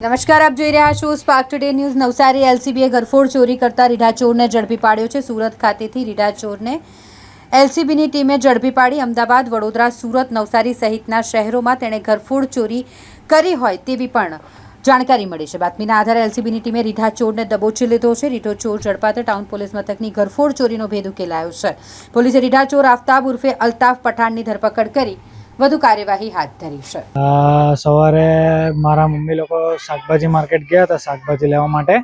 નમસ્કાર, આપ જોઈ રહ્યા છો સ્પાર્ક ટુડે ન્યૂઝ। નવસારી એલસીબીએ ઘરફોડ ચોરી કરતા રીઢા ચોરને ઝડપી પાડ્યો છે। સુરત ખાતેથી રીઢા ચોરને એલસીબીની ટીમે ઝડપી પાડી અમદાવાદ, વડોદરા, સુરત, નવસારી સહિતના શહેરોમાં તેણે ઘરફોડ ચોરી કરી હોય તેવી પણ જાણકારી મળી છે। બાતમીના આધારે એલસીબીની ટીમે રીઢા ચોરને દબોચી લીધો છે। રીઢો ચોર ઝડપાતા ટાઉન પોલીસ મથકની ઘરફોડ ચોરીનો ભેદ ઉકેલાયો છે। પોલીસે રીઢા ચોર આફતાબ ઉર્ફે અલ્તાફ પઠાણની ધરપકડ કરી વધુ કાર્યવાહી હાથ ધરી છે। સવારે મારા મમ્મી લોકો શાકભાજી માર્કેટ ગયા હતા શાકભાજી લેવા માટે।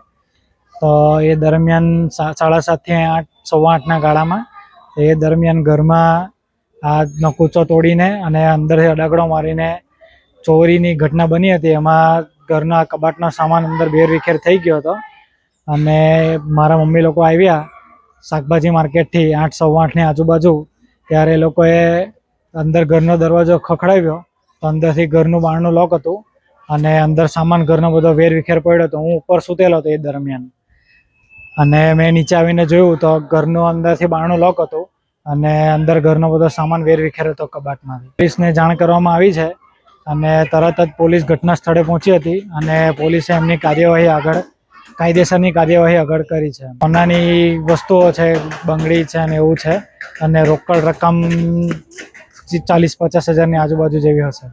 તો એ દરમિયાન 7:30 થી 8, 8:15ના ગાળામાં એ દરમિયાન ઘરમાં આ નકુચો તોડીને અને અંદરથી અડાગડો મારીને ચોરીની ઘટના બની હતી। એમાં ઘરના કબાટનો સામાન અંદર વેરવિખેર થઈ ગયો હતો અને મારા મમ્મી લોકો આવ્યા શાકભાજી માર્કેટથી 8, 8:15ની આજુબાજુ। ત્યારે એ લોકોએ અંદર ઘરનો દરવાજો ખખડાવ્યો તો અંદરથી ઘરનું બારણું લોક હતું અને અંદર સામાન ઘરનો બધો વેરવિખેર પડ્યો હતો। હું ઉપર સૂતેલો હતો એ દરમિયાન અને મેં નીચે આવીને જોયું તો ઘરનું અંદરથી બારણું લોક હતું અને અંદર ઘરનો બધો સામાન વેરવિખેર હતો કબાટમાંથી। પોલીસને જાણ કરવામાં આવી છે અને તરત જ પોલીસ ઘટના સ્થળે પહોંચી હતી અને પોલીસે એમની કાયદેસરની કાર્યવાહી આગળ કરી છે। સોનાની વસ્તુઓ છે, બંગડી છે અને એવું છે અને રોકડ રકમ 40-50 હજારની આજુબાજુ જેવી હશે।